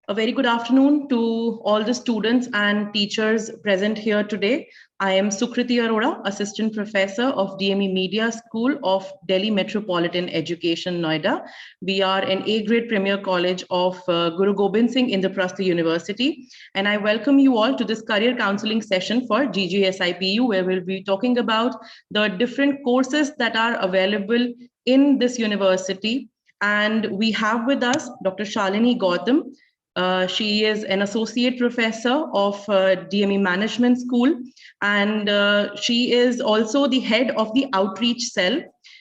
A very good afternoon to all the students and teachers present here today. I am Sukriti Arora, Assistant Professor of DME Media School of Delhi Metropolitan Education, Noida. We are an A-grade premier college of Guru Gobind Singh Indraprastha University. And I welcome you all to this career counseling session for GGSIPU, where we'll be talking about the different courses that are available in this university. And we have with us Dr. Shalini Gautam. She is an associate professor of DME Management School, and she is also the head of the outreach cell.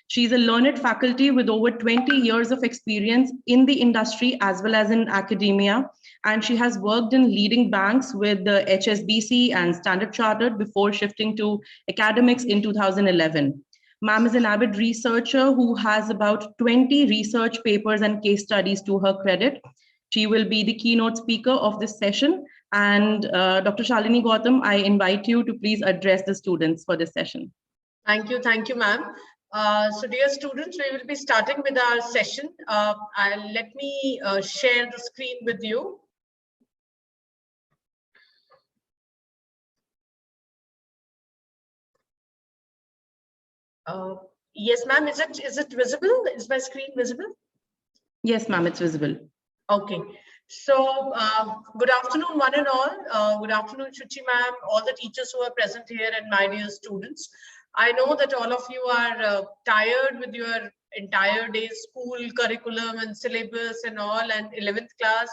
She's a learned faculty with over 20 years of experience in the industry as well as in academia. And she has worked in leading banks with the HSBC and Standard Chartered before shifting to academics in 2011. Ma'am is an avid researcher who has about 20 research papers and case studies to her credit. She will be the keynote speaker of this session. And Dr. Shalini Gautam, I invite you to please address the students for this session. Thank you, ma'am. So dear students, we will be starting with our session. Let me share the screen with you. Yes, ma'am, is it visible? Is my screen visible? Yes, ma'am, it's visible. Okay, so good afternoon, one and all. Good afternoon, Shuchi ma'am, all the teachers who are present here, and my dear students. I know that all of you are tired with your entire day's school curriculum and syllabus and all, and 11th class,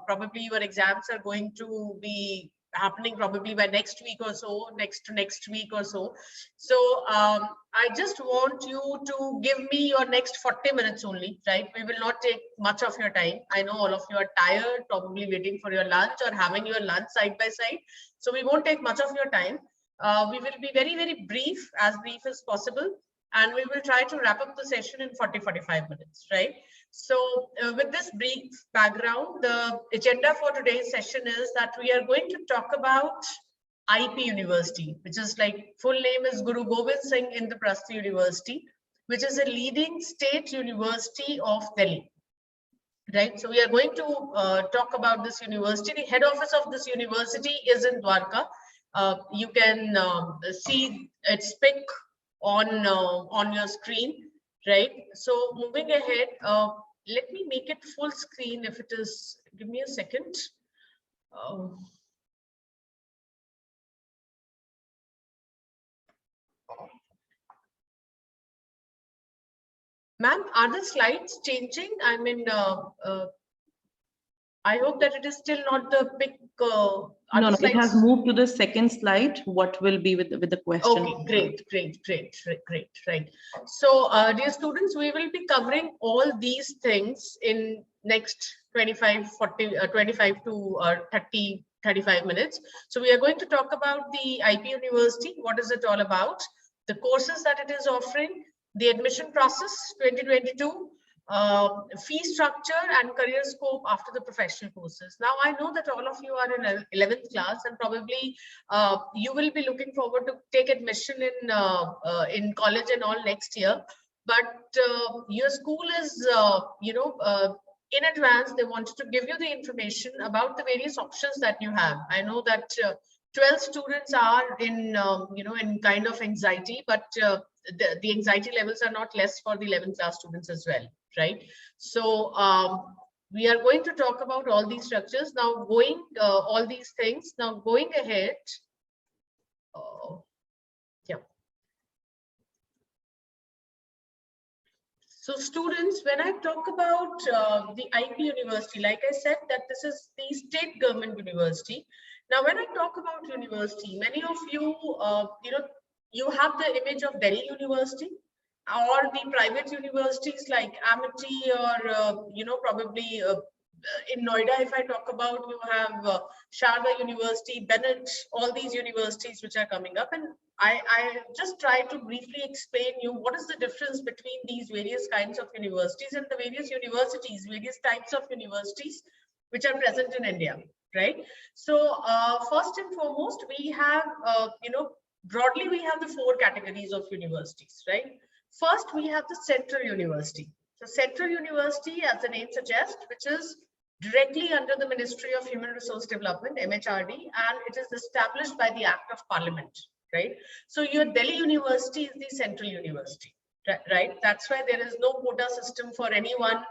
probably your exams are going to be happening probably by next week or so, next week or so. So I just want you to give me your next 40 minutes only, right? We will not take much of your time. I know all of you are tired, probably waiting for your lunch or having your lunch side by side. So we won't take much of your time. We will be very, very brief, as brief as possible. And we will try to wrap up the session in 40-45 minutes, right? So with this brief background, the agenda for today's session is that we are going to talk about IP University, which is like full name is Guru Gobind Singh Indraprastha University, which is a leading state university of Delhi. Right, so we are going to talk about this university. The head office of this university is in Dwarka. You can see its pic on your screen, right? So moving ahead, let me make it full screen if it is. Give me a second. Ma'am, are the slides changing? I mean, I hope that it is still not the big. No, it has moved to the second slide. What will be with the question? Okay, great, right. So, dear students, we will be covering all these things in next 25 to 30, 35 minutes. So we are going to talk about the IP University. What is it all about? The courses that it is offering, the admission process 2022, fee structure and career scope after the professional courses. Now, I know that all of you are in 11th class, and probably you will be looking forward to take admission in college and all next year. But your school is, in advance, they wanted to give you the information about the various options that you have. I know that 12 students are in, in kind of anxiety, but the anxiety levels are not less for the 11th class students as well, right? So we are going to talk about all these structures now, all these things now going ahead. Yeah. So students, when I talk about the IP University, like I said, that this is the state government university. Now, when I talk about university, many of you, you have the image of Delhi University or the private universities like Hmct or, probably in Noida, if I talk about, you have Sharda University, Bennett, all these universities which are coming up. And I just try to briefly explain you what is the difference between these various kinds of universities and the various universities, various types of universities which are present in India, right? So first and foremost, we have, broadly, we have the 4 categories of universities, right? First, we have the Central University. So Central University, as the name suggests, which is directly under the Ministry of Human Resource Development, MHRD, and it is established by the Act of Parliament, right? So your Delhi University is the central university, right? That's why there is no quota system for anyone,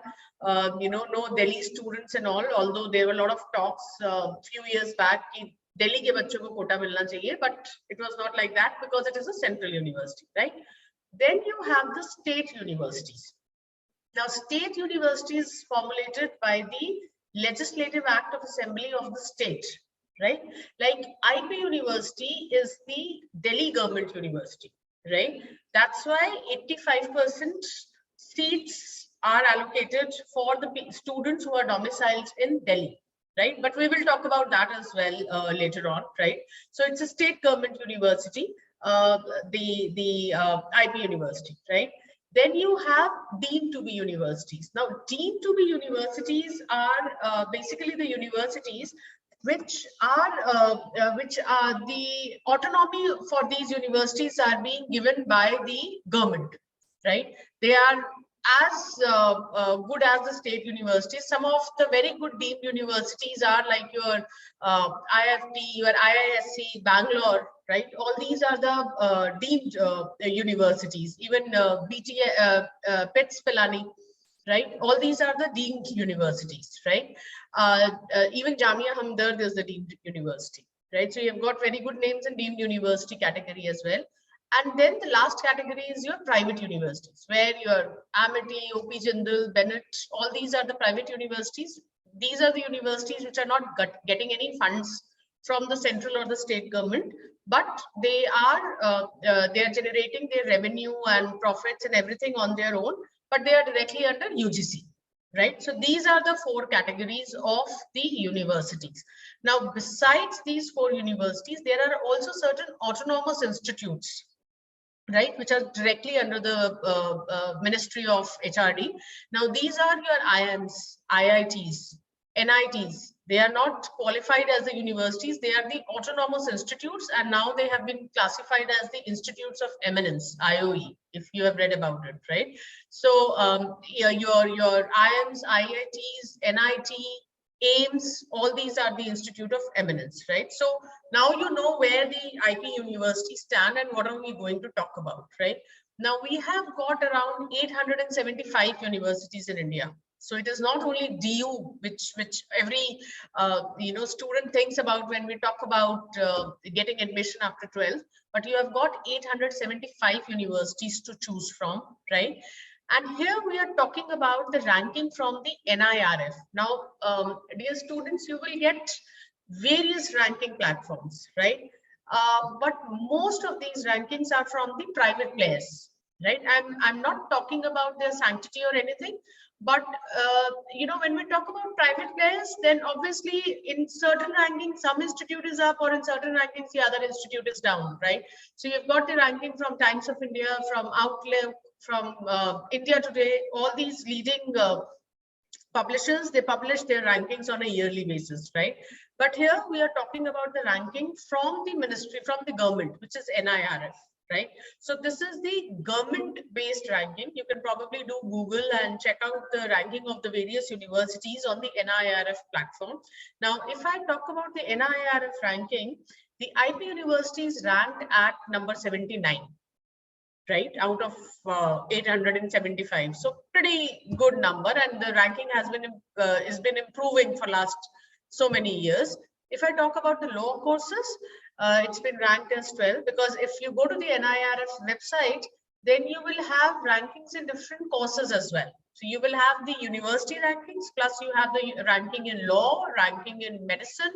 no Delhi students and all, although there were a lot of talks few years back, Delhi ke bachcho ko quota milna chahiye, but it was not like that because it is a central university, right? Then you have the state universities. Now, state university is formulated by the Legislative Act of Assembly of the state, right? Like IP University is the Delhi government university, right? That's why 85% seats are allocated for the students who are domiciled in Delhi, right? But we will talk about that as well later on, right? So it's a state government university, the IP University, right? Then you have deemed to be universities. Now, deemed to be universities are basically the universities which are the autonomy for these universities are being given by the government, right? They are as good as the state universities. Some of the very good deemed universities are like your IFT, your IISc, Bangalore, right? All these are the deemed universities. Even PETS Pilani, right? All these are the deemed universities, right? Even Jamia Hamdard is the deemed university, right? So you've got very good names in deemed university category as well. And then the last category is your private universities, where your Amity, OP Jindal, Bennett, all these are the private universities. These are the universities which are not getting any funds from the central or the state government, but they are generating their revenue and profits and everything on their own, but they are directly under UGC, right? So these are the four categories of the universities. Now, besides these four universities, there are also certain autonomous institutes, right, which are directly under the Ministry of HRD. Now, these are your IIMs, IITs, NITs. They are not qualified as the universities. They are the autonomous institutes, and now they have been classified as the Institutes of Eminence, IOE, if you have read about it, right? So yeah, your IIMs, IITs, NIT, AIMS, all these are the Institute of Eminence, right? So now you know where the IP universities stand and what are we going to talk about, right? Now we have got around 875 universities in India. So it is not only DU, which every student thinks about when we talk about getting admission after 12, but you have got 875 universities to choose from, right? And here we are talking about the ranking from the NIRF. Now, dear students, you will get various ranking platforms, right? But most of these rankings are from the private players, right? I'm not talking about their sanctity or anything, but when we talk about private players, then obviously in certain rankings, some institute is up, or in certain rankings, the other institute is down, right? So you've got the ranking from Times of India, from Outlook, from India Today, all these leading publishers, they publish their rankings on a yearly basis, right? But here we are talking about the ranking from the ministry, from the government, which is NIRF, right? So this is the government-based ranking. You can probably do Google and check out the ranking of the various universities on the NIRF platform. Now, if I talk about the NIRF ranking, the IP university is ranked at number 79. Right, out of 875, so pretty good number, and the ranking has been improving for last so many years. If I talk about the law courses, it's been ranked as 12, because if you go to the NIRF website, then you will have rankings in different courses as well. So you will have the university rankings, plus you have the ranking in law, ranking in medicine,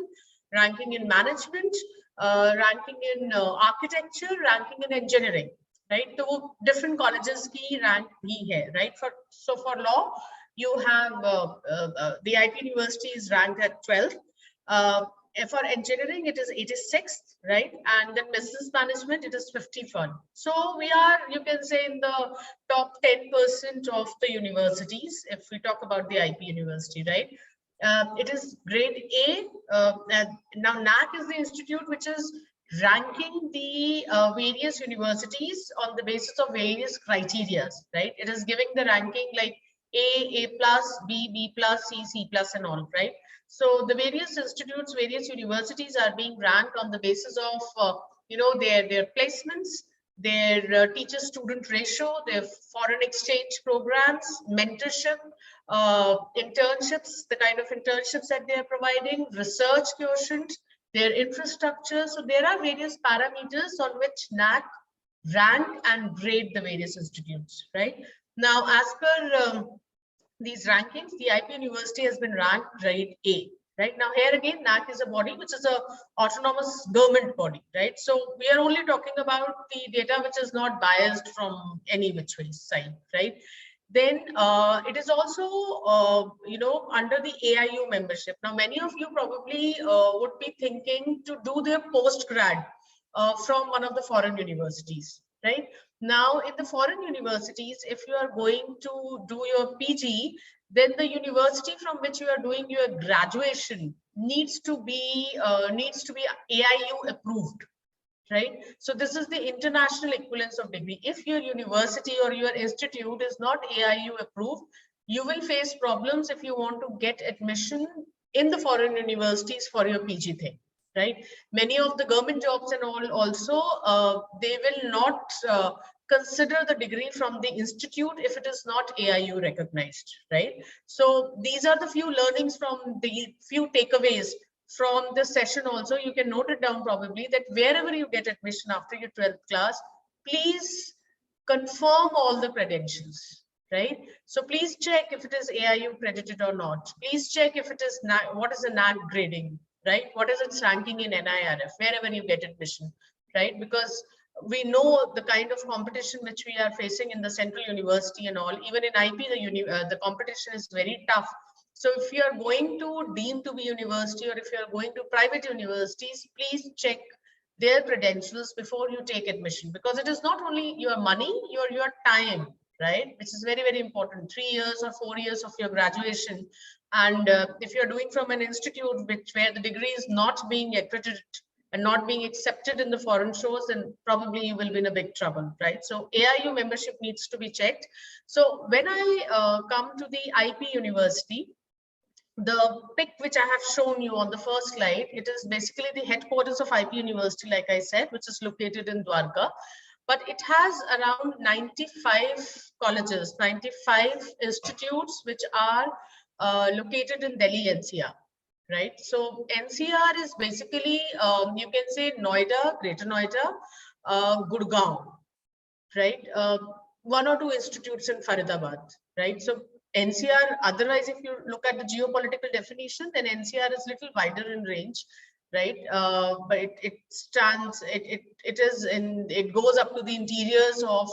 ranking in management, ranking in architecture, ranking in engineering. Right, so different colleges की rank bhi hai, right? So for law, you have the IP university is ranked at 12. For engineering, it is 86th, right? And then business management, it is 51. So we are, you can say, in the top 10% of the universities, if we talk about the IP university, right? It is grade A. Now NAC is the institute which is ranking the various universities on the basis of various criteria, right? It is giving the ranking like A plus, B plus, C plus and all, right? So the various institutes, various universities are being ranked on the basis of, their placements, their teacher-student ratio, their foreign exchange programs, mentorship, internships, the kind of internships that they are providing, research quotient, their infrastructure. So there are various parameters on which NAC rank and grade the various institutes, right? Now, as per these rankings, the IP University has been ranked grade A. Right now, here again, NAC is a body which is a autonomous government body, right? So we are only talking about the data which is not biased from any which way side, right? Then it is also, under the AIU membership. Now, many of you probably would be thinking to do their postgrad from one of the foreign universities, right? Now, in the foreign universities, if you are going to do your PG, then the university from which you are doing your graduation needs to be AIU approved, right? So this is the international equivalence of degree. If your university or your institute is not AIU approved, you will face problems if you want to get admission in the foreign universities for your PG thing, right? Many of the government jobs and all also, they will not consider the degree from the institute if it is not AIU recognized, right? So these are the few learnings from the few takeaways from this session. Also, you can note it down probably that wherever you get admission after your 12th class, please confirm all the credentials, right? So please check if it is AIU credited or not. Please check if it is what is the NAC grading, right? What is its ranking in NIRF, wherever you get admission, right? Because we know the kind of competition which we are facing in the central university and all. Even in IP, the competition is very tough. So if you are going to deemed to be university, or if you are going to private universities, please check their credentials before you take admission, because it is not only your money, your time, right? Which is very, very important. 3 years or 4 years of your graduation. And if you're doing from an institute where the degree is not being accredited and not being accepted in the foreign shores, then probably you will be in a big trouble, right? So AIU membership needs to be checked. So when I come to the IP University, the pic which I have shown you on the first slide, it is basically the headquarters of IP University, like I said, which is located in Dwarka. But it has around 95 colleges, 95 institutes, which are located in Delhi NCR, right? So NCR is basically, you can say Noida, Greater Noida, Gurgaon, right? One or two institutes in Faridabad, right? So NCR, otherwise, if you look at the geopolitical definition, then NCR is a little wider in range, right? But it goes up to the interiors of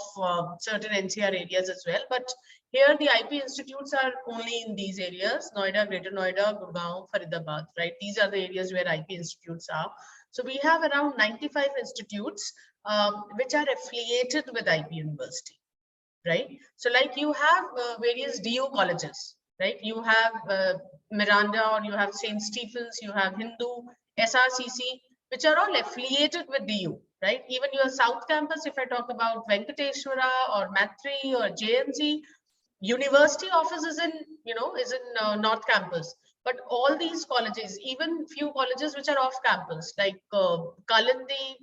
certain NCR areas as well. But here the IP institutes are only in these areas: Noida, Greater Noida, Gurgaon, Faridabad, right? These are the areas where IP institutes are. So we have around 95 institutes which are affiliated with IP University, right? So like you have various DU colleges, right? You have Miranda, or you have St. Stephen's, you have Hindu, SRCC, which are all affiliated with DU, right? Even your South Campus, if I talk about Venkateshwara or Matri or JMG, university office is in, North Campus. But all these colleges, even few colleges which are off campus, like Kalandi,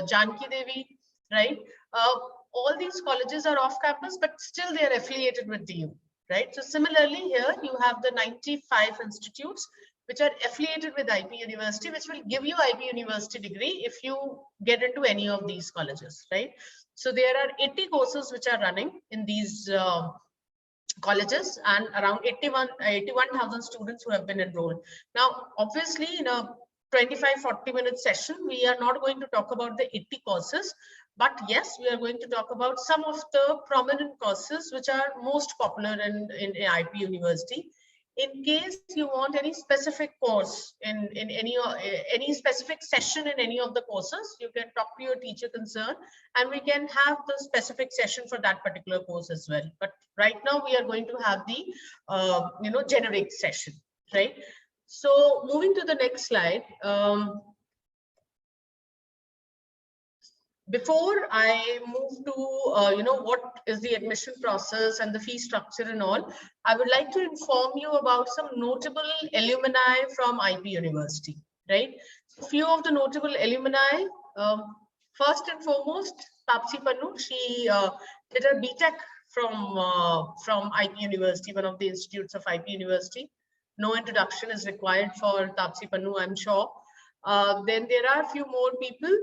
Janki Devi, right? All these colleges are off campus, but still they are affiliated with DU, right? So similarly here, you have the 95 institutes which are affiliated with IP University, which will give you IP University degree if you get into any of these colleges, right? So there are 80 courses which are running in these colleges, and around 81,000 students who have been enrolled. Now, obviously, in a 25-40 minute session, we are not going to talk about the 80 courses, but yes, we are going to talk about some of the prominent courses which are most popular in IP University. In case you want any specific course in any specific session in any of the courses, you can talk to your teacher concerned, and we can have the specific session for that particular course as well. But right now we are going to have the generic session, right? So moving to the next slide. Before I move to, what is the admission process and the fee structure and all, I would like to inform you about some notable alumni from IP University, right? A few of the notable alumni, first and foremost, Tapsi Pannu, she did her BTech from IP University, one of the institutes of IP University. No introduction is required for Tapsi Pannu, I'm sure. Then there are a few more people.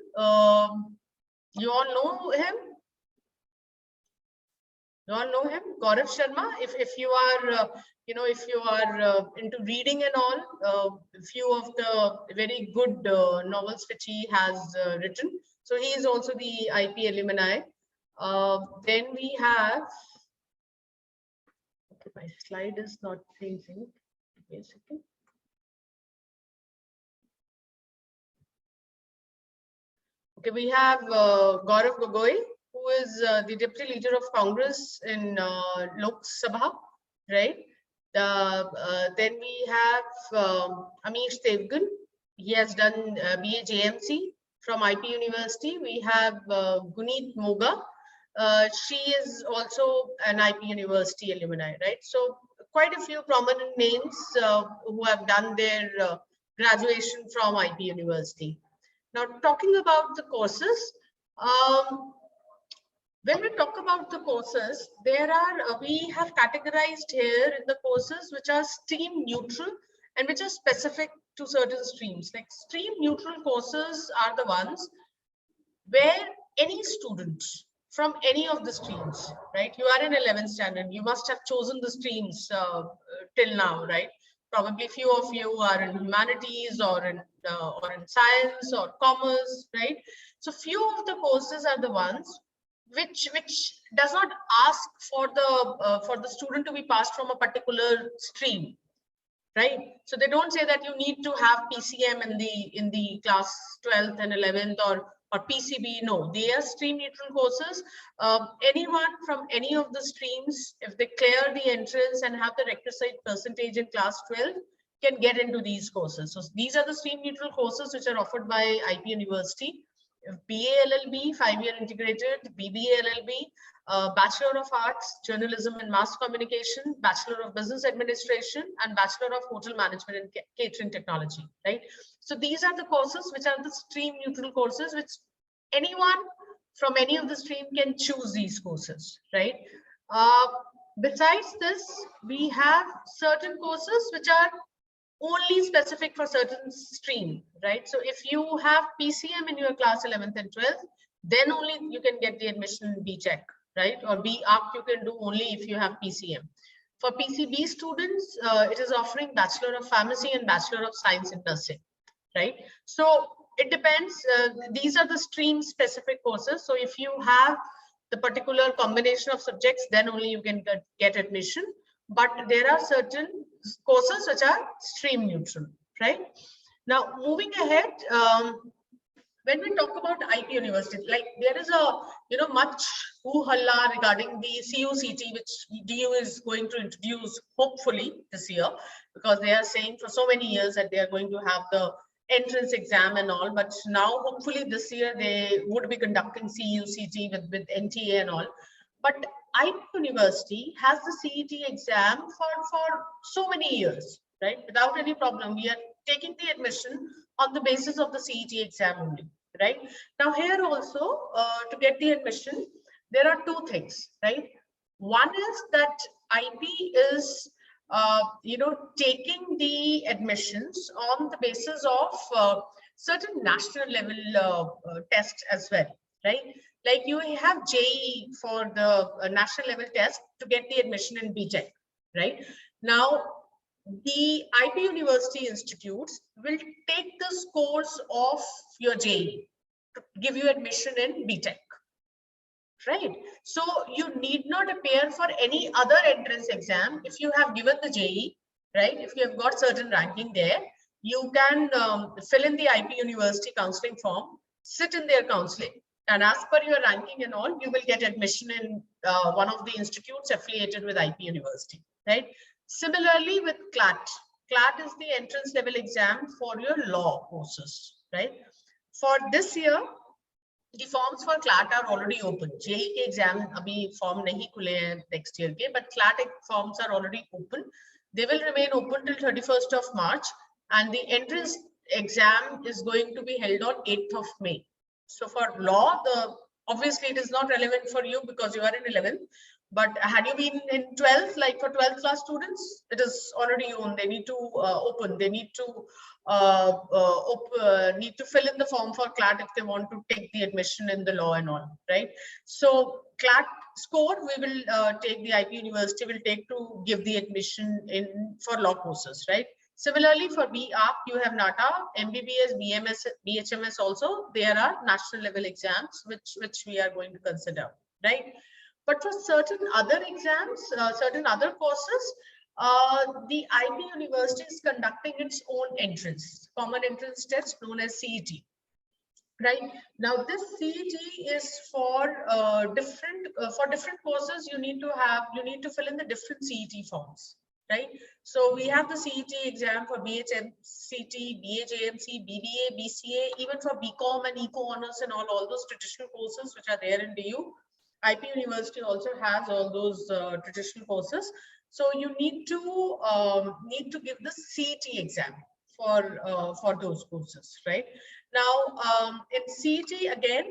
You all know him? You all know him? Gaurav Sharma. If you are, if you are into reading and all, a few of the very good novels which he has written. So he is also the IP alumni. Then we have, okay, my slide is not changing. Wait a second. Okay, we have Gaurav Gogoi, who is the Deputy Leader of Congress in Lok Sabha, right? Then we have Amish Devgan. He has done BA JMC from IP University. We have Guneet Moga. She is also an IP University alumni, right? So quite a few prominent names who have done their graduation from IP University. Now, talking about the courses, when we talk about the courses, we have categorized here in the courses which are stream neutral and which are specific to certain streams. Like stream neutral courses are the ones where any student from any of the streams, right? You are in 11th standard, you must have chosen the streams till now, right? Probably few of you are in humanities or in science or commerce, right? So few of the courses are the ones which does not ask for the student to be passed from a particular stream, right? So they don't say that you need to have PCM in the class 12th and 11th or PCB. No, they are stream neutral courses. Anyone from any of the streams, if they clear the entrance and have the requisite percentage in class 12, can get into these courses. So these are the stream neutral courses which are offered by IP University. BA LLB, 5-year integrated, BBA LLB, Bachelor of Arts, Journalism and Mass Communication, Bachelor of Business Administration, and Bachelor of Hotel Management and Catering Technology, right? So these are the courses which are the stream neutral courses, which anyone from any of the stream can choose these courses, right? Besides this, we have certain courses which are only specific for certain stream, right? So if you have PCM in your class 11th and 12th, then only you can get the admission in BTech, right? Or B.Arch you can do only if you have PCM. For PCB students, it is offering Bachelor of Pharmacy and Bachelor of Science in Nursing, right? So it depends. These are the stream specific courses. So if you have the particular combination of subjects, then only you can get admission. But there are certain courses which are stream neutral, right? Now, moving ahead, when we talk about IP University, like there is a much hoo-halla regarding the CUCT, which DU is going to introduce hopefully this year, because they are saying for so many years that they are going to have the entrance exam and all, but now hopefully this year they would be conducting CUCT with NTA and all. But IP University has the CET exam for so many years, right? Without any problem. We are taking the admission on the basis of the CET exam only, right? Now here also, to get the admission, there are two things, right? One is that IP is, taking the admissions on the basis of certain national level tests as well, right? Like you have JEE for the national level test to get the admission in BTech, right? Now, the IP University institutes will take the scores of your JEE to give you admission in BTech, right? So you need not appear for any other entrance exam if you have given the JEE, right? If you have got certain ranking there, you can fill in the IP University counseling form, sit in their counseling, and as per your ranking and all, you will get admission in one of the institutes affiliated with IP University, right? Similarly with CLAT. CLAT is the entrance level exam for your law courses, right? For this year, the forms for CLAT are already open. JEE के exam अभी form नहीं खुले हैं next year के, but CLAT forms are already open. They will remain open till 31st of March, and the entrance exam is going to be held on 8th of May. So for law, obviously it is not relevant for you because you are in 11th. But had you been in 12th, like for 12th class students, it is already on. They need to open. They need to fill in the form for CLAT if they want to take the admission in the law and all, right? So CLAT score, we will take, the IP University will take to give the admission in for law courses, right? Similarly, for BARC, you have NATA, MBBS, BMS, BHMS also. There are national level exams which we are going to consider, right? But for certain other exams, certain other courses, the IB University is conducting its own entrance, common entrance test known as CET. Right now, this CET is for different courses. You need to fill in the different CET forms, right? So we have the CET exam for BHMCT, BAJMC, BBA, BCA, even for BCom and Eco honors and all those traditional courses which are there in DU. IP University also has all those traditional courses. So you need to give the CET exam for those courses, right? Now, in CET again,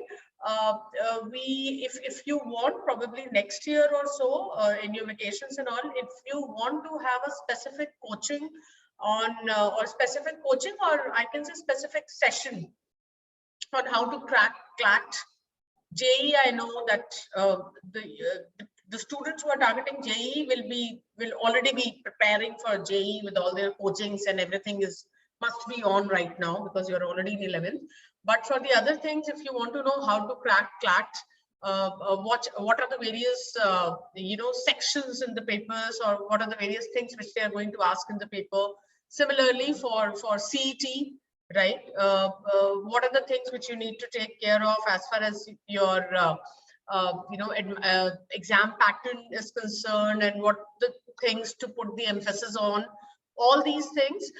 if you want, probably next year or so, in your vacations and all, if you want to have a specific coaching on or specific coaching, or I can say specific session on how to crack CLAT, JEE, I know that the students who are targeting JEE will already be preparing for JEE with all their coachings, and everything must be on right now because you're already in 11th. But for the other things, if you want to know how to crack CLAT, what are the various sections in the papers, or what are the various things which they are going to ask in the paper. Similarly, for CET, right? What are the things which you need to take care of as far as your exam pattern is concerned, and what the things to put the emphasis on. All these things,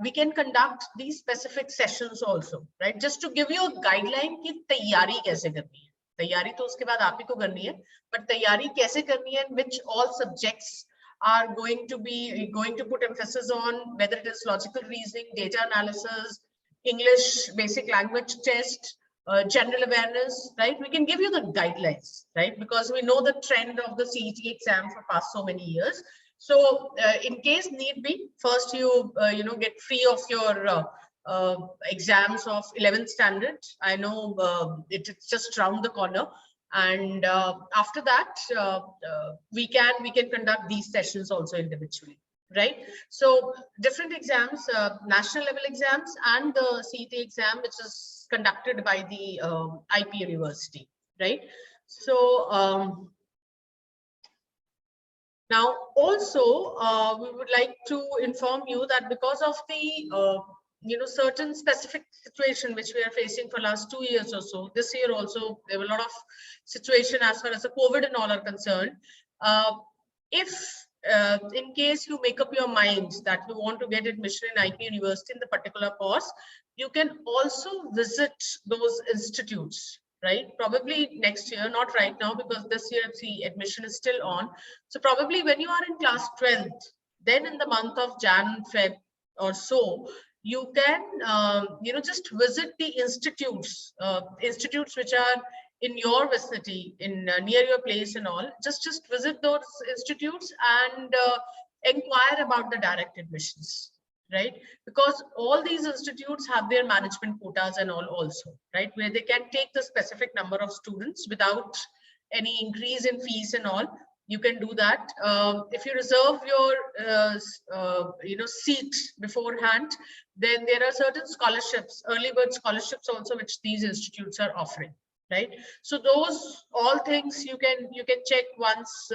we can conduct these specific sessions also, right? Just to give you a guideline कि तैयारी कैसे करनी है. तैयारी तो उसके बाद आप ही को करनी है, but तैयारी कैसे करनी है, which all subjects are going to put emphasis on, whether it is logical reasoning, data analysis, English basic language test, general awareness, right? We can give you the guidelines, right? Because we know the trend of the CET exam for past so many years. So in case need be, first you get free of your exams of 11th standard. I know it's just around the corner. And after that, we can conduct these sessions also individually, right? So different exams, national level exams, and the CET exam, which is conducted by the IP University, right? So now also we would like to inform you that because of the certain specific situation which we are facing for last 2 years or so, this year also there were a lot of situation as far as the COVID and all are concerned. If in case you make up your mind that you want to get admission in IP University in the particular course, you can also visit those institutes, right? Probably next year, not right now, because this year the admission is still on. So probably when you are in class 12th, then in the month of Jan, Feb or so, you can just visit the institutes which are in your vicinity, in near your place and all. Just visit those institutes and inquire about the direct admissions, right? Because all these institutes have their management quotas and all also, right? Where they can take the specific number of students without any increase in fees and all. You can do that. If you reserve your seat beforehand, then there are certain scholarships, early bird scholarships also, which these institutes are offering, right? So those all things you can check once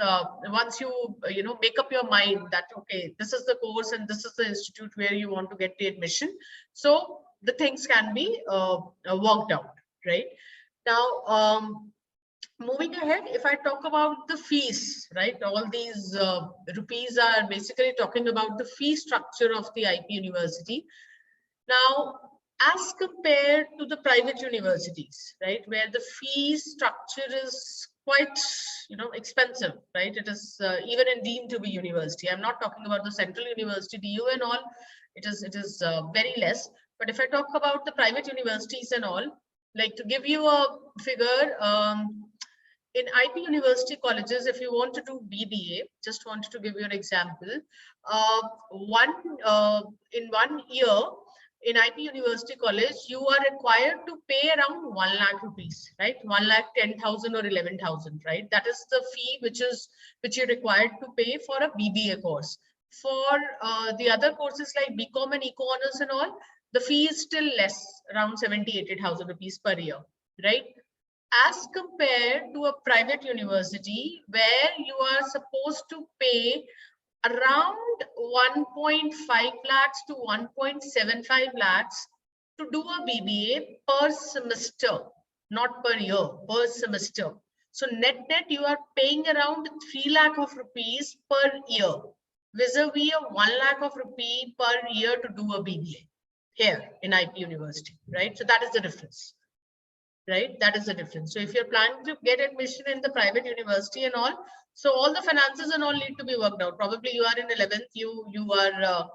you make up your mind that okay, this is the course and this is the institute where you want to get the admission. So the things can be worked out, right? Now moving ahead, if I talk about the fees, right, all these rupees are basically talking about the fee structure of the IP University. Now, as compared to the private universities, right, where the fee structure is quite, expensive, right? It is even in deemed to be university. I'm not talking about the central university, DU and all. It is very less. But if I talk about the private universities and all, like to give you a figure, in IP university colleges, if you want to do BBA, just wanted to give you an example. One in 1 year in IP University College, you are required to pay around 1 lakh rupees, right? 1,10,000 or 11,000, right? That is the fee which you're required to pay for a BBA course. For the other courses like BCom and Eco Honors and all, the fee is still less, around 70,000-80,000 rupees per year, right? As compared to a private university where you are supposed to pay around 1.5 lakhs to 1.75 lakhs to do a BBA per semester, not per year, per semester. So net you are paying around 3 lakh of rupees per year, vis-a-vis a 1 lakh of rupee per year to do a BBA here in IP University, right? So that is the difference. Right, that is the difference. So if you're planning to get admission in the private university and all, so all the finances and all need to be worked out. Probably you are in 11th, you are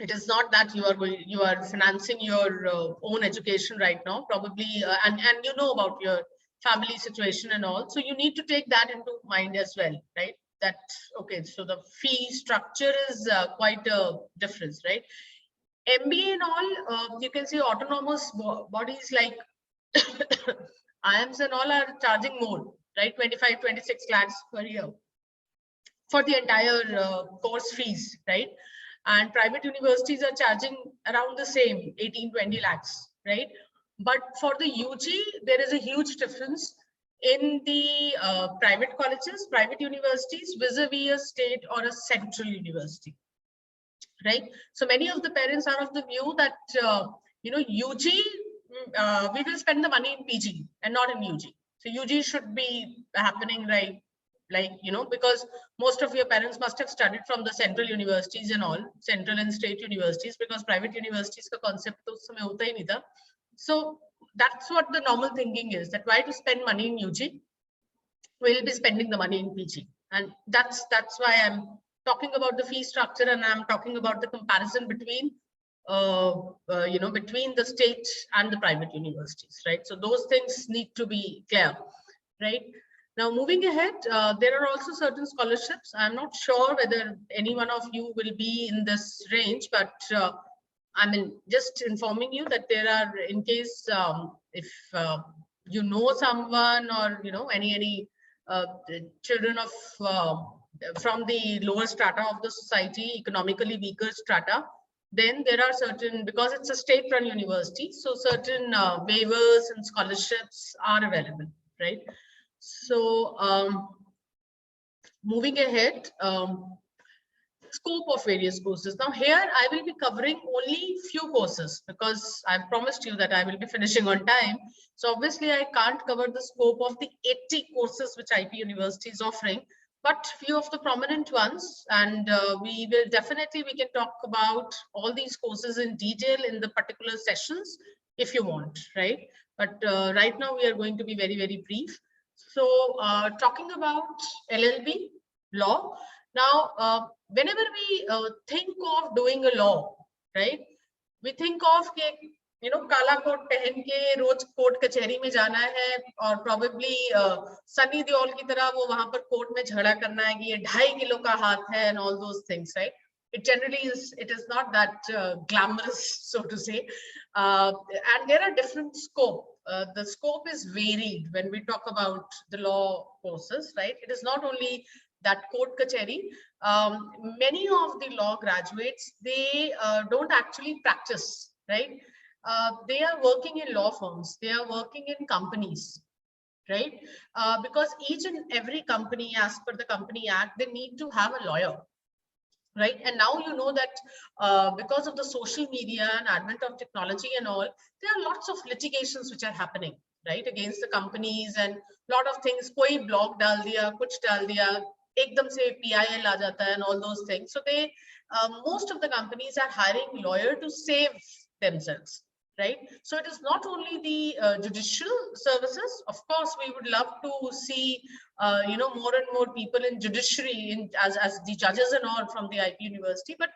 it is not that you are financing your own education right now, probably, and you know about your family situation and all, so you need to take that into mind as well, right? That okay, so the fee structure is quite a difference, right? MBA and all, you can see autonomous bodies like IIMs and all are charging more, right? 25, 26 lakhs per year for the entire course fees, right? And private universities are charging around the same, 18, 20 lakhs, right? But for the UG, there is a huge difference in the private colleges, private universities, vis-a-vis a state or a central university. Right, so many of the parents are of the view that UG, we will spend the money in PG and not in UG. So UG should be happening, right? Like, because most of your parents must have studied from the central universities and all, central and state universities, because private universities ka concept to us samay hota hi nahi tha. So that's what the normal thinking is, that why to spend money in UG, we'll be spending the money in PG. And that's why I'm talking about the fee structure, and I'm talking about the comparison between between the state and the private universities, right? So those things need to be clear, right? Now moving ahead, there are also certain scholarships. I'm not sure whether any one of you will be in this range, but I mean, just informing you that there are, in case if you know someone, or any children of from the lower strata of the society, economically weaker strata, then there are certain, because it's a state-run university, so certain waivers and scholarships are available, right? So moving ahead, scope of various courses. Now here I will be covering only few courses, because I promised you that I will be finishing on time. So obviously I can't cover the scope of the 80 courses which IP University is offering, but few of the prominent ones, and we can talk about all these courses in detail in the particular sessions if you want, right? But right now we are going to be very, very brief. So talking about LLB, law. Now, whenever we think of doing a law, right, we think of kala coat pehen ke roz court kachehri mein jana hai, or probably Sunny Deol ki tarah wo wahan par court mein jhagda karna hai ki ye 2.5 kilo ka haath hai, and all those things, right? It generally is, it is not that glamorous, so to say, and there are different scope. The scope is varied when we talk about the law courses, right? It is not only that court kacheri. Many of the law graduates, they don't actually practice, right? They are working in law firms, they are working in companies, right? Because each and every company, as per the Company Act, they need to have a lawyer, right? And now you know that because of the social media and advent of technology and all, there are lots of litigations which are happening, right, against the companies, and lot of things, koi blog dal diya, kuch dal diya, ekdam se PIL aa jata hai, and all those things. So they most of the companies are hiring lawyer to save themselves, right? So it is not only the judicial services. Of course, we would love to see more and more people in judiciary as the judges and all from the IP University, but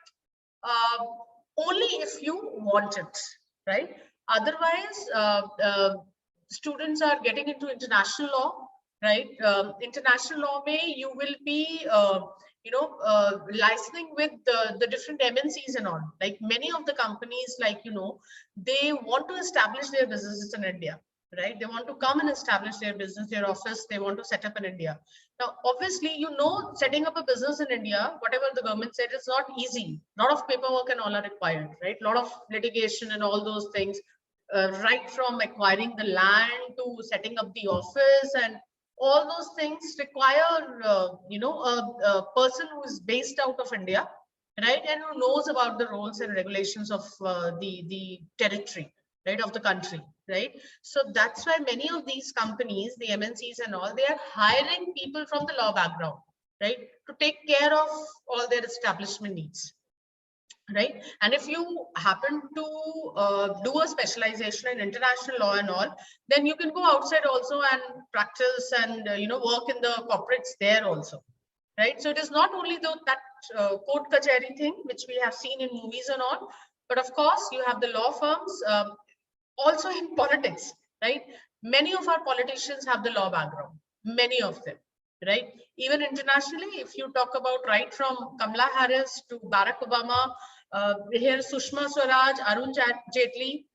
only if you want it, right? Otherwise, students are getting into international law, right? International law may you will be licensing with the different MNCs and all. Like many of the companies, like they want to establish their businesses in India, right? They want to come and establish their business, their office. They want to set up in India. Now, obviously, setting up a business in India, whatever the government said, is not easy. A lot of paperwork and all are required, right? A lot of litigation and all those things, right from acquiring the land to setting up the office, and all those things require, a person who is based out of India, right, and who knows about the rules and regulations of the territory, right, of the country, right? So that's why many of these companies, the MNCs and all, they are hiring people from the law background, right, to take care of all their establishment needs, right? And if you happen to do a specialization in international law and all, then you can go outside also and practice and work in the corporates there also, right? So it is not only that court kachari thing which we have seen in movies and all, but of course you have the law firms, also in politics, right? Many of our politicians have the law background, many of them, right? Even internationally, if you talk about right from Kamala Harris to Barack Obama, here Sushma Swaraj, Arun Jaitley,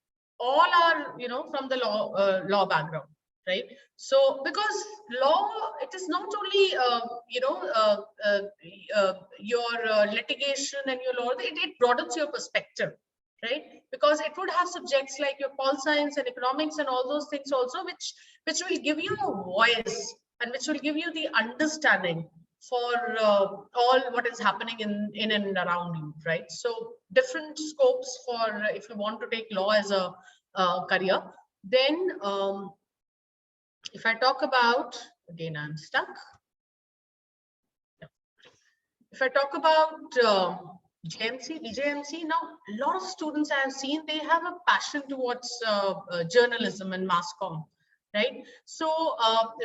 all are from the law background, right? So because law, it is not only your litigation and your law, it broadens your perspective, right? Because it would have subjects like your pol science and economics and all those things also, which will give you a voice and which will give you the understanding for all what is happening in and around you, right? So different scopes for if you want to take law as a career. Then if I talk about, again I'm stuck. If I talk about JMC, DJMC, now a lot of students I have seen, they have a passion towards journalism and mass comm, right? So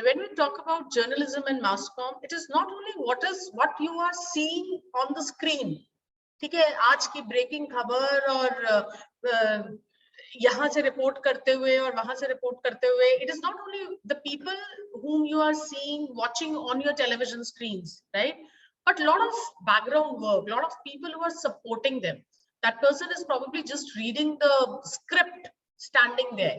when we talk about journalism and mass comm, it is not only what you are seeing on the screen. ठीक है, आज की breaking खबर और यहाँ से report करते हुए और वहाँ से report करते हुए, it is not only the people whom you are seeing, watching on your television screens, right? But a lot of background work, a lot of people who are supporting them. That person is probably just reading the script standing there,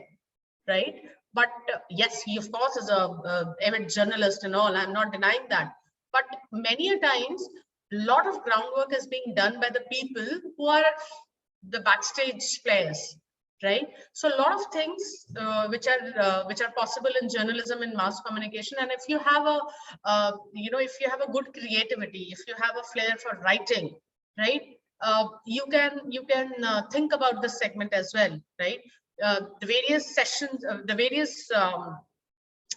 right? But yes, he of course is a avid journalist and all, I'm not denying that. But many a times, a lot of groundwork is being done by the people who are the backstage players, right? So a lot of things which are possible in journalism and mass communication, and if you have a if you have a good creativity, if you have a flair for writing, right, you can think about this segment as well, right? The various sessions, the various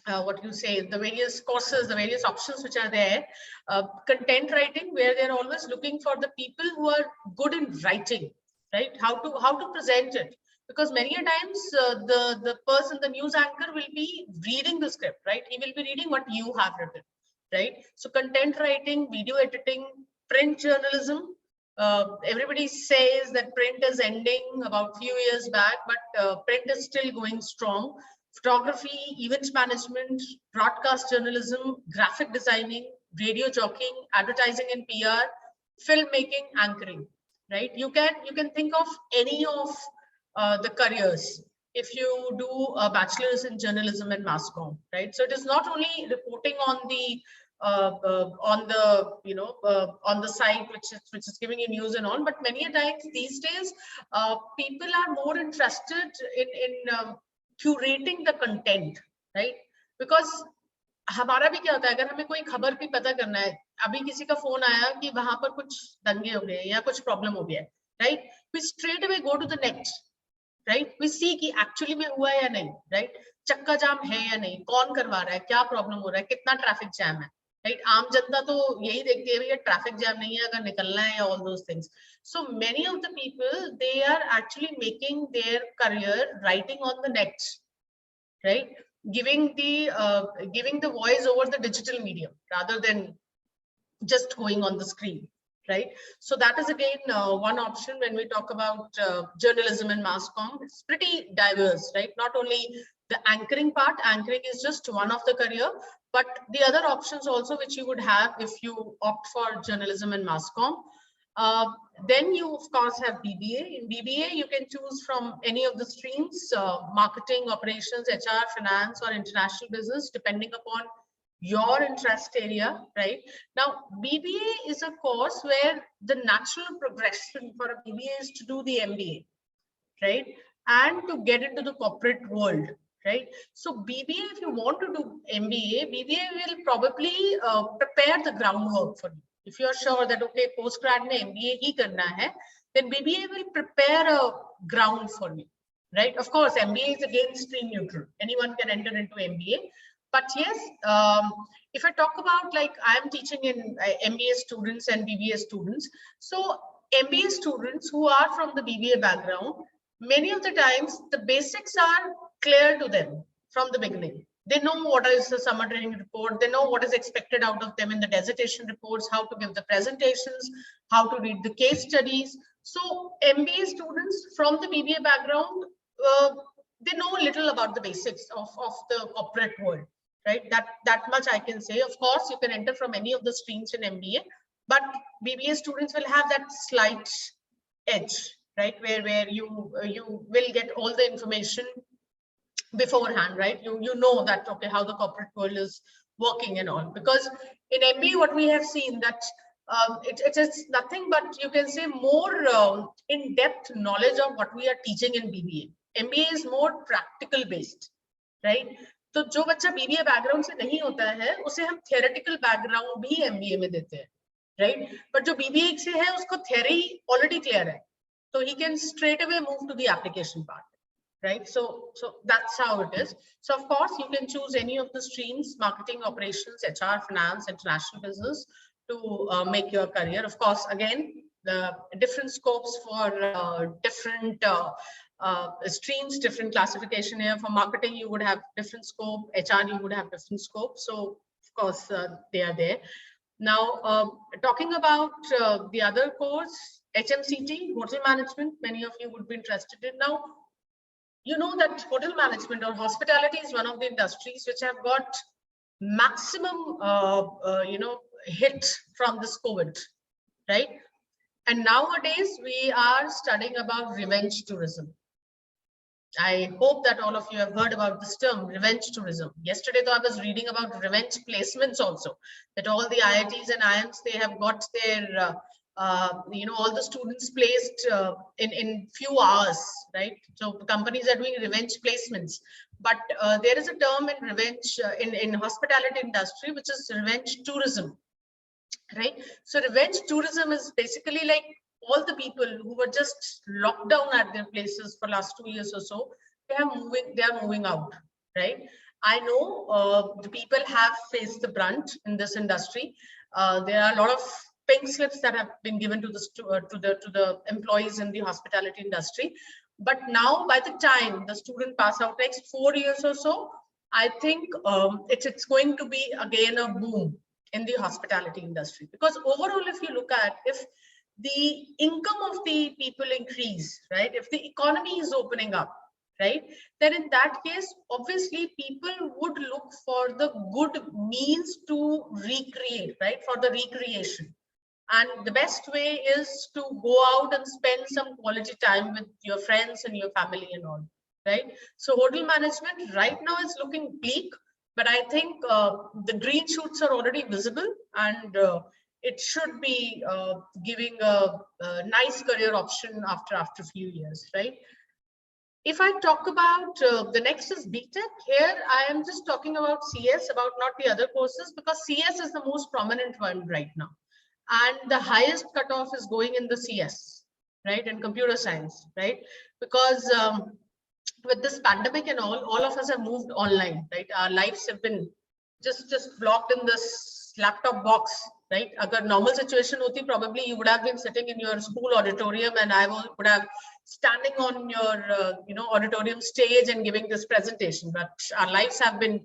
the various courses, the various options which are there, content writing, where they're always looking for the people who are good in writing, right? How to present it. Because many a times the person, the news anchor, will be reading the script, right? He will be reading what you have written, right? So content writing, video editing, print journalism. Everybody says that print is ending about few years back, but print is still going strong. Photography, events management, broadcast journalism, graphic designing, radio jockeying, advertising and PR, filmmaking, anchoring, right? You can think of any of the careers if you do a bachelor's in journalism and mass comm, right? So it is not only reporting on the on the site which is giving you news and all, but many a times these days people are more interested in curating the content, right? Because हमारा भी क्या होता है, अगर हमें कोई खबर भी पता करना है, अभी किसी का फोन आया कि वहां पर कुछ दंगे हो गए या कुछ प्रॉब्लम हो गया, right? We straight away go to the net, right? We see कि actually में हुआ है या नहीं, right? चक्का जाम है या नहीं, कौन करवा रहा है, क्या प्रॉब्लम हो रहा है, कितना ट्रैफिक जैम है, right? आम जनता तो यही देखती है भैया ट्रैफिक जैम नहीं है अगर निकलना है, all those things. So many of the people, they are actually making their career writing on the net, right? Giving the voice over the digital medium rather than just going on the screen, right? So that is again one option when we talk about journalism and mass comm. It's pretty diverse, right? Not only the anchoring part, anchoring is just one of the career, but the other options also which you would have if you opt for journalism and mass comm. Then you of course have BBA. In BBA, you can choose from any of the streams, marketing, operations, HR, finance, or international business, depending upon your interest area, right? Now, BBA is a course where the natural progression for a BBA is to do the MBA, right? And to get into the corporate world, right? So BBA, if you want to do MBA, BBA will probably prepare the groundwork for you. If you're sure that, okay, post-grad mein MBA hi karna hai, then BBA will prepare a ground for you, right? Of course, MBA is again stream neutral. Anyone can enter into MBA. But yes, if I talk about, like, I'm teaching in MBA students and BBA students. So MBA students who are from the BBA background, many of the times the basics are clear to them from the beginning. They know what is the summer training report. They know what is expected out of them in the dissertation reports, how to give the presentations, how to read the case studies. So MBA students from the BBA background, they know little about the basics of the corporate world, right? That much I can say. Of course, you can enter from any of the streams in MBA, but BBA students will have that slight edge, right? Where you will get all the information beforehand, right? You know that, okay, how the corporate world is working and all. Because in MBA, what we have seen that it is nothing but, you can say, more in-depth knowledge of what we are teaching in BBA. MBA is more practical based, right? तो जो बच्चा BBA background से नहीं होता है उसे हम theoretical background भी MBA में देते हैं, राइट? बट जो BBA से है उसको थियरी ऑलरेडी क्लियर है, तो he can straight away move to the application part, right? So that's how it is. So of course you can choose any of the streams: marketing, operations, HR, finance, international business, to make your career. Of course, again, the different scopes for different streams, different classification here. For marketing, you would have different scope. HR, you would have different scope. So of course, they are there. Now, talking about the other course, Hmct, hotel management, many of you would be interested in. Now, you know that hotel management or hospitality is one of the industries which have got maximum, hit from this COVID, right? And nowadays we are studying about revenge tourism. I hope that all of you have heard about this term, revenge tourism. Yesterday, though, I was reading about revenge placements also, that all the IITs and IIMs, they have got their, all the students placed in few hours, right? So companies are doing revenge placements. But there is a term in revenge, in hospitality industry, which is revenge tourism, right? So revenge tourism is basically like all the people who were just locked down at their places for last 2 years or so, they are moving out, right? I know the people have faced the brunt in this industry. There are a lot of pink slips that have been given to the employees in the hospitality industry. But now, by the time the student pass out next 4 years or so, I think it's going to be again a boom in the hospitality industry. Because overall, if you look at, if the income of the people increase, right? If the economy is opening up, right? Then in that case, obviously people would look for the good means to recreate, right? For the recreation. And the best way is to go out and spend some quality time with your friends and your family and all, right? So hotel management right now is looking bleak, but I think the green shoots are already visible, and it should be giving a nice career option after a few years, right? If I talk about the next is BTech, here I am just talking about CS, about not the other courses, because CS is the most prominent one right now. And the highest cutoff is going in the CS, right? And computer science, right? Because with this pandemic and all of us have moved online, right? Our lives have been just blocked in this laptop box, right? Agar normal situation hoti, probably you would have been sitting in your school auditorium and I would have standing on your auditorium stage and giving this presentation. But our lives have been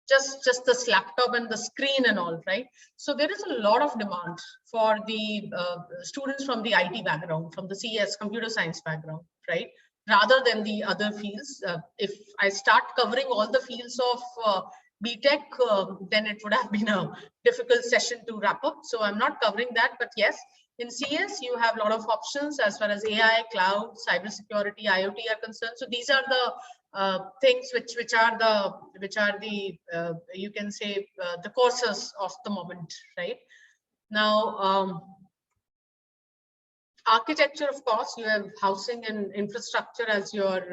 just this laptop and the screen and all, right? So there is a lot of demand for the students from the IT background, from the CS, computer science background, right? Rather than the other fields. If I start covering all the fields of BTech, then it would have been a difficult session to wrap up. So I'm not covering that, but yes, in CS, you have a lot of options as far as AI, cloud, cybersecurity, IoT are concerned. So these are the things which are the you can say the courses of the moment, right? Now, architecture, of course, you have housing and infrastructure as your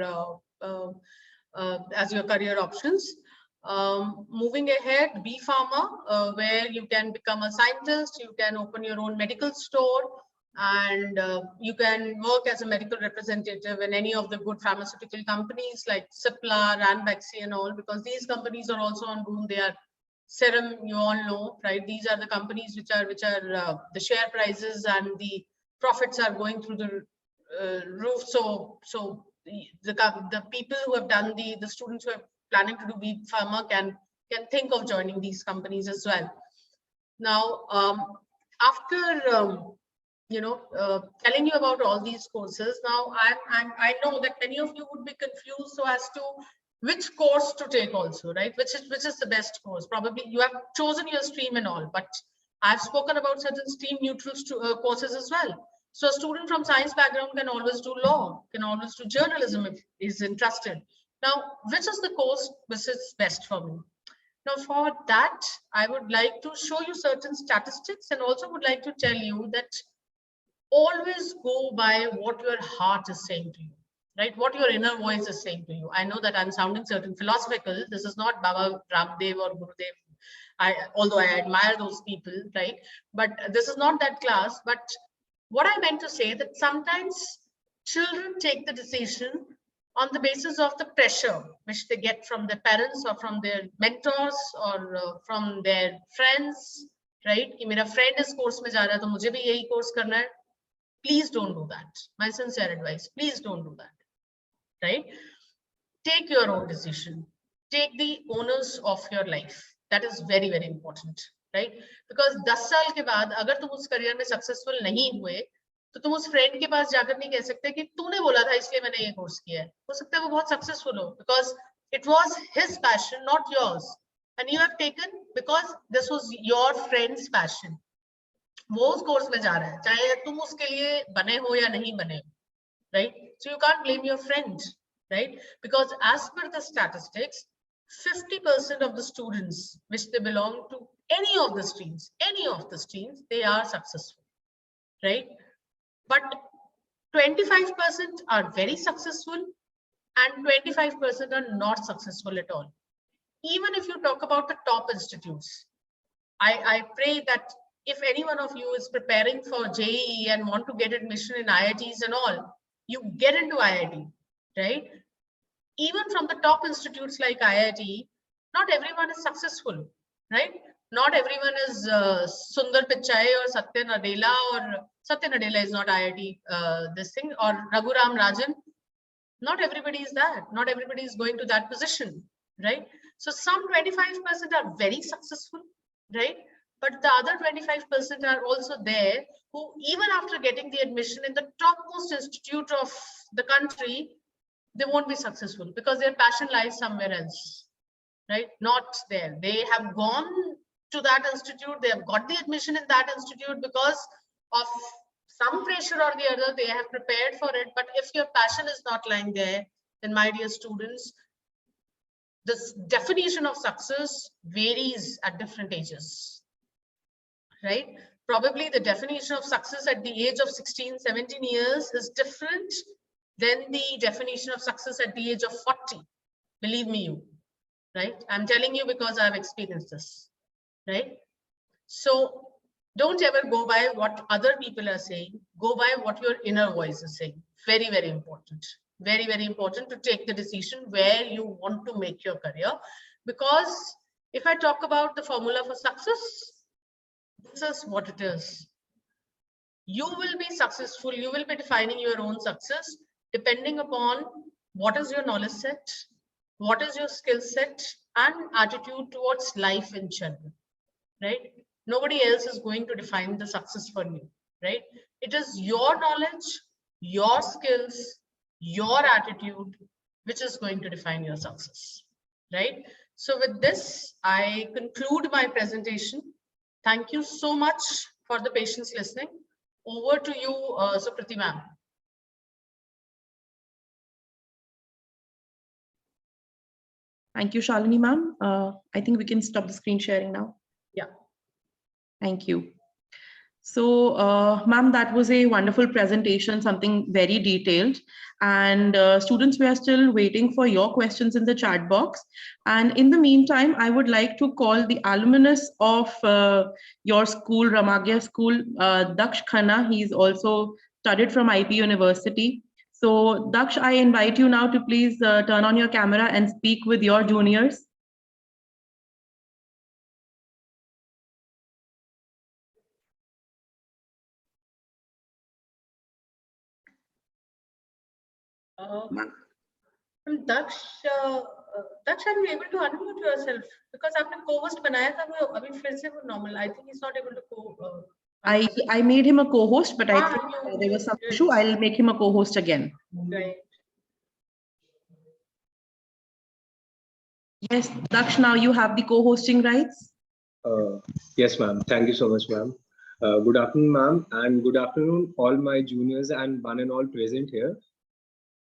career options. Moving ahead, B Pharma, where you can become a scientist, you can open your own medical store, and you can work as a medical representative in any of the good pharmaceutical companies like Cipla, Ranbaxy and all, because these companies are also on boom. They are Serum, you all know, right? These are the companies which are the share prices and the profits are going through the roof. So the people who have done the students who are planning to do B Pharma can think of joining these companies as well. Now, after telling you about all these courses, now I know that many of you would be confused so as to which course to take also, right? Which is the best course? Probably you have chosen your stream and all, but I've spoken about certain stream neutral courses as well. So a student from science background can always do law, can always do journalism if he's interested. Now, which is the course which is best for me? Now, for that, I would like to show you certain statistics and also would like to tell you that always go by what your heart is saying to you, right? What your inner voice is saying to you. I know that I'm sounding certain philosophical. This is not Baba Ramdev or Gurudev. Although I admire those people, right? But this is not that class. But what I meant to say that sometimes children take the decision on the basis of the pressure which they get from their parents or from their mentors or from their friends, right? Ki mera friend is course mein ja raha hai, to mujhe bhi yahi course karna hai. Please don't do that. My sincere advice, please don't do that, right? Take your own decision. Take the owners of your life. That is very, very important, right? Because 10 साल के बाद अगर तुम उस career में successful नहीं हुए तो तुम उस फ्रेंड के पास जाकर नहीं कह सकते कि तूने बोला था इसलिए मैंने ये कोर्स किया है. हो सकता है वो बहुत सक्सेसफुल हो because it was his passion, not yours, and you have taken because this was your friend's passion. वो उस कोर्स में जा रहा है चाहे तुम उसके लिए बने हो या नहीं बने हो, right? So you can't blame your friend, right? Because as per the statistics, 50% of the students which they belong to any of the streams, they are successful, right? But 25% are very successful and 25% are not successful at all. Even if you talk about the top institutes, I pray that if any one of you is preparing for JEE and want to get admission in IITs and all, you get into IIT, right? Even from the top institutes like IIT, not everyone is successful, right? Not everyone is Sundar Pichai or Satya Nadella, or Satya Nadella is not IIT, this thing, or Raghuram Rajan. Not everybody is that. Not everybody is going to that position, right? So some 25% are very successful, right? But the other 25% are also there who, even after getting the admission in the topmost institute of the country, they won't be successful because their passion lies somewhere else, right? Not there. They have gone to that institute, they have got the admission in that institute because of some pressure or the other, they have prepared for it. But if your passion is not lying there, then my dear students, this definition of success varies at different ages, right? Probably the definition of success at the age of 16, 17 years is different than the definition of success at the age of 40. Believe me, you, right? I'm telling you because I've experienced this, right? So don't ever go by what other people are saying. Go by what your inner voice is saying. Very, very important. Very, very important to take the decision where you want to make your career. Because if I talk about the formula for success, This is what it is. You will be successful. You will be defining your own success depending upon what is your knowledge set, what is your skill set, and attitude towards life in general, right? Nobody else is going to define the success for you, right? It is your knowledge, your skills, your attitude, which is going to define your success, right? So with this, I conclude my presentation. Thank you so much for the patience listening. Over to you, Sukriti ma'am. Thank you, Shalini ma'am. I think we can stop the screen sharing now. Yeah. Thank you. So, ma'am, that was a wonderful presentation, something very detailed. And students, we are still waiting for your questions in the chat box. And in the meantime, I would like to call the alumnus of your school, Ramagya School, Daksh Khanna. He's also studied from IP University. So, Daksh, I invite you now to please turn on your camera and speak with your juniors. Daksh, Daksh, are you able to unmute yourself? Because आपने co-host बनाया था वो अभी फिर से वो normal. I think he's not able to I made him a co-host, but I think you there was some did. issue. I'll make him a co-host again. Right. Yes, Daksh, now you have the co-hosting rights. Yes, ma'am. Thank you so much, ma'am. Good afternoon, ma'am, and good afternoon, all my juniors and one and all present here.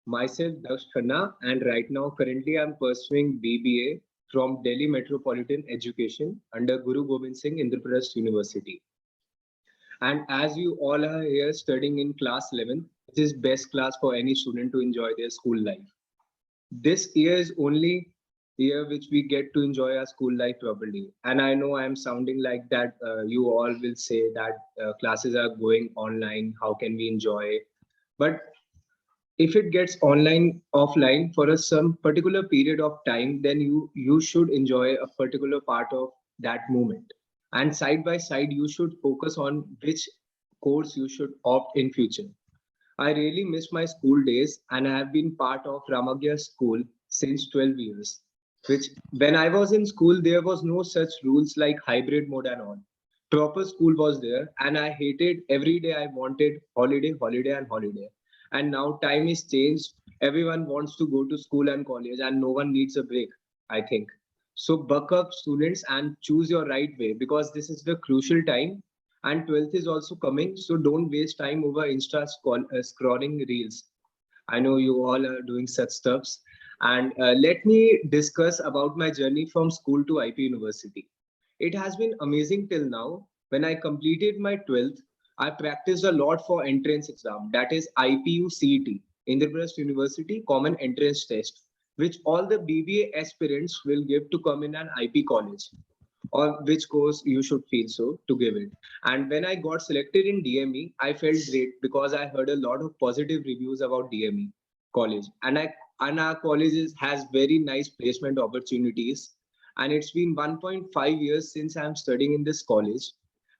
Myself, Daksh Khanna, and right now, currently, I'm pursuing BBA from Delhi Metropolitan Education under Guru Gobind Singh Indraprasth University. And as you all are here studying in class 11, it is best class for any student to enjoy their school life. This year is only year which we get to enjoy our school life properly. And I know I'm sounding like that you all will say that classes are going online, how can we enjoy? But if it gets online, offline for some particular period of time, then you should enjoy a particular part of that moment. And side by side, you should focus on which course you should opt in future. I really miss my school days, and I have been part of Ramagya school since 12 years. Which, when I was in school, there was no such rules like hybrid mode and all. Proper school was there, and I hated every day. I wanted holiday, holiday, and holiday. And now time is changed. Everyone wants to go to school and college, and no one needs a break, I think. So buck up, students, and choose your right way, because this is the crucial time. And 12th is also coming, so don't waste time over Insta scrolling reels. I know you all are doing such stuffs. And let me discuss about my journey from school to IP University. It has been amazing till now. When I completed my 12th, I practiced a lot for entrance exam, that is IPU CET, Indraprasth University Common Entrance Test, which all the BBA aspirants will give to come in an IP college, or which course you should feel so to give it. And when I got selected in DME, I felt great because I heard a lot of positive reviews about DME college. And our colleges has very nice placement opportunities. And it's been 1.5 years since I'm studying in this college.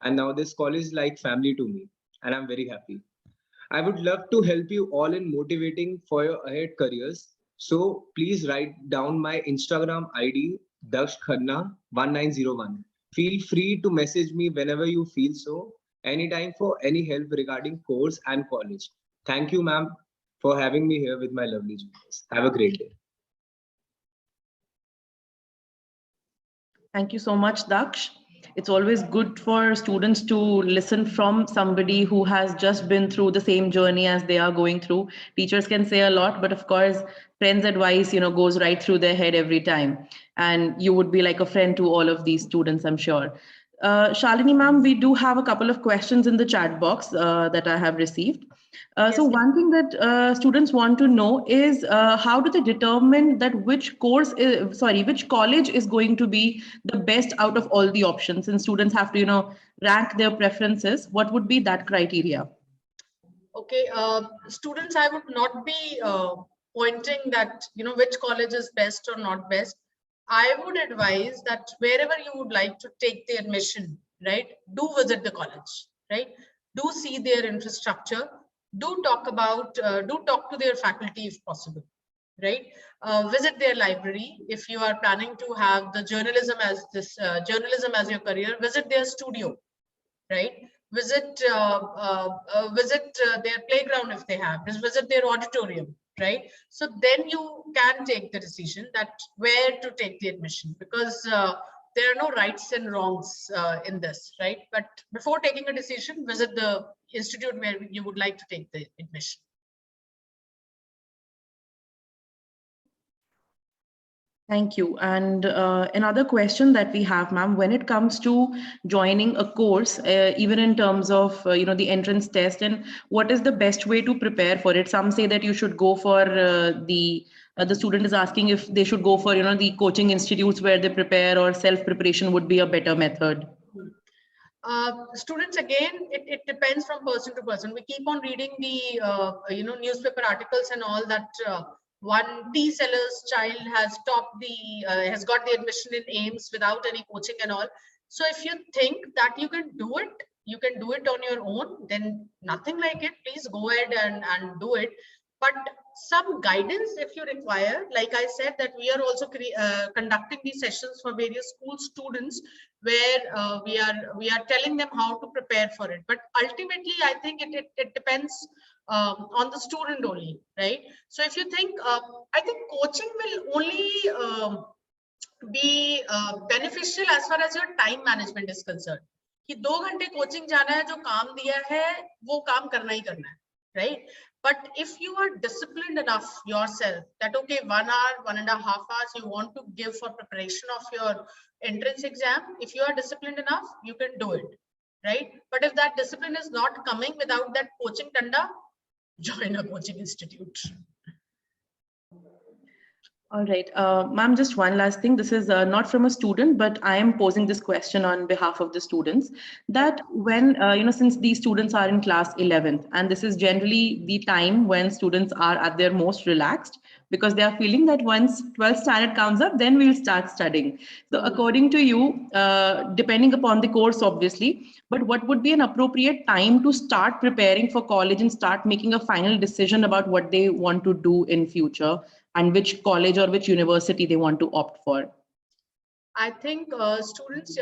And now this college is like family to me. And I'm very happy. I would love to help you all in motivating for your ahead careers. So please write down my Instagram ID, Daksh Khanna 1901. Feel free to message me whenever you feel so, anytime for any help regarding course and college. Thank you, ma'am, for having me here with my lovely juniors. Have a great day. Thank you so much, Daksh. It's always good for students to listen from somebody who has just been through the same journey as they are going through. Teachers can say a lot, but of course, friends' advice, goes right through their head every time. And you would be like a friend to all of these students, I'm sure. Shalini ma'am, we do have a couple of questions in the chat box that I have received. Yes, so one thing that students want to know is how do they determine that which which college is going to be the best out of all the options? And students have to, rank their preferences. What would be that criteria? Okay, students, I would not be pointing that, which college is best or not best. I would advise that wherever you would like to take the admission, right? Do visit the college, right? Do see their infrastructure. Do talk to their faculty if possible, right? Visit their library. If you are planning to have the journalism as your career, visit their studio, right? Visit their playground if they have. Just visit their auditorium, right? So then you can take the decision that where to take the admission, because there are no rights and wrongs in this, right? But before taking a decision, visit the institute where you would like to take the admission. Thank you. And another question that we have, ma'am, when it comes to joining a course, even in terms of the entrance test, and what is the best way to prepare for it? Some say that you should go for the student is asking if they should go for the coaching institutes where they prepare, or self preparation would be a better method. Students, again, it depends from person to person. We keep on reading the newspaper articles and all that. One tea seller's child has has got the admission in AIMS without any coaching and all. So if you think that you can do it on your own, then nothing like it. Please go ahead and do it. But some guidance if you require, like I said, that we are also conducting these sessions for various school students where we are telling them how to prepare for it. But ultimately, I think it depends on the student only, right? So if you think, I think coaching will only be beneficial as far as your time management is concerned. कि 2 घंटे coaching जाना है, जो काम दिया है वो काम करना ही करना है, right? But if you are disciplined enough yourself that okay, 1 hour, 1.5 hours you want to give for preparation of your entrance exam, if you are disciplined enough, you can do it, right? But if that discipline is not coming without that coaching tanda, join a coaching institute. All right, ma'am, just one last thing. This is not from a student, but I am posing this question on behalf of the students, that when, since these students are in class 11th, and this is generally the time when students are at their most relaxed, because they are feeling that once 12th standard comes up, then we'll start studying. So according to you, depending upon the course, obviously, but what would be an appropriate time to start preparing for college and start making a final decision about what they want to do in future, and which college or which university they want to opt for? I think students,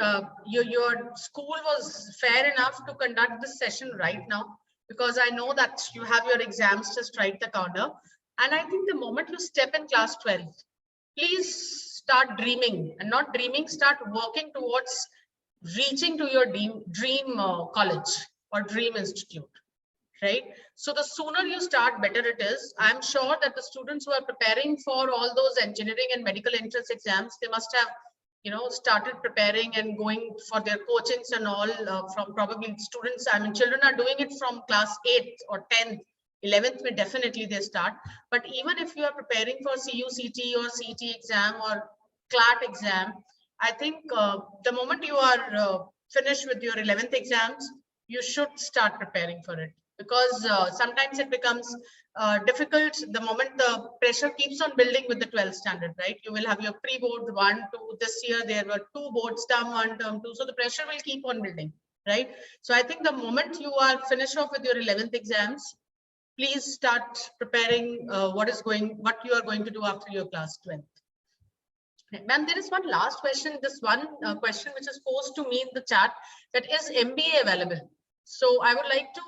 your school was fair enough to conduct this session right now, because I know that you have your exams just right the corner. And I think the moment you step in class 12, please start dreaming, and not dreaming, start working towards reaching to your dream college or dream institute. Right? So the sooner you start, better it is. I'm sure that the students who are preparing for all those engineering and medical entrance exams, they must have, started preparing and going for their coachings and all from probably students. I mean, children are doing it from class 8th or 10th, 11th, definitely they start. But even if you are preparing for CUCT or CET exam or CLAT exam, I think the moment you are finished with your 11th exams, you should start preparing for it. Because sometimes it becomes difficult the moment the pressure keeps on building with the 12th standard, right? You will have your pre-board 1, 2. This year there were 2 boards, term 1, term 2. So the pressure will keep on building, right? So I think the moment you are finished off with your 11th exams, please start preparing what you are going to do after your class 12th. Ma'am, there is one last question. This one question which is posed to me in the chat, that is MBA available? So I would like to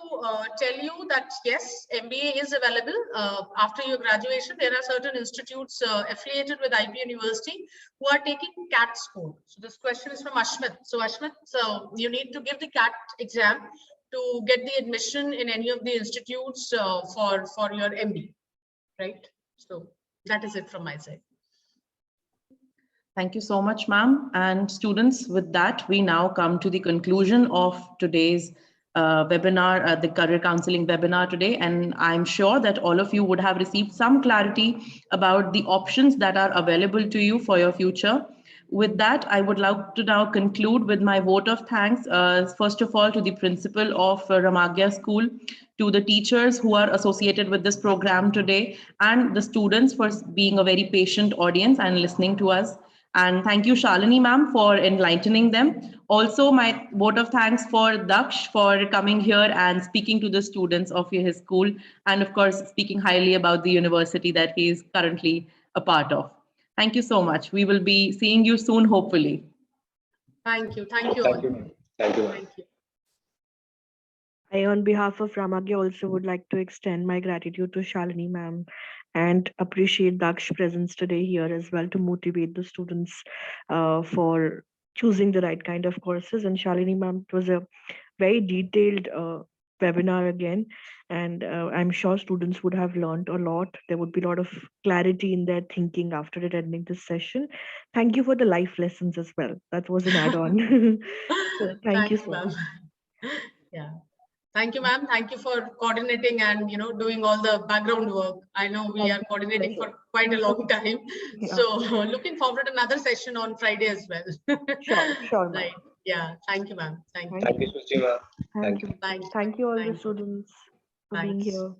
tell you that yes, MBA is available after your graduation. There are certain institutes affiliated with IP University who are taking CAT score. So this question is from Ashmit. So Ashmit, you need to give the CAT exam to get the admission in any of the institutes for your MBA, right? So that is it from my side. Thank you so much, ma'am. And students, with that, we now come to the conclusion of today's webinar, the career counseling webinar today. And I'm sure that all of you would have received some clarity about the options that are available to you for your future. With that, I would like to now conclude with my vote of thanks, first of all, to the principal of Ramagya School, to the teachers who are associated with this program today, and the students for being a very patient audience and listening to us. And thank you, Shalini ma'am, for enlightening them. Also, my vote of thanks for Daksh for coming here and speaking to the students of his school, and of course, speaking highly about the university that he is currently a part of. Thank you so much. We will be seeing you soon, hopefully. Thank you. Thank you all. Thank you, ma'am. Thank you, ma'am. Thank you. I, on behalf of Ramagya, also would like to extend my gratitude to Shalini ma'am and appreciate Daksh's presence today here as well to motivate the students for choosing the right kind of courses. And Shalini ma'am, it was a very detailed webinar again, and I'm sure students would have learned a lot. There would be a lot of clarity in their thinking after attending this session. Thank you for the life lessons as well. That was an add-on. So thank you so ma'am. much. Yeah. Thank you, ma'am. Thank you for coordinating and doing all the background work. I know we are coordinating for quite a long time. Yeah. So looking forward to another session on Friday as well. Sure, ma'am. Right. Yeah. Thank you, ma'am. Thank you. Thank you, Suchi, ma'am. Thank you. Thanks. Thank you all the Thank you. students for being Thanks. here.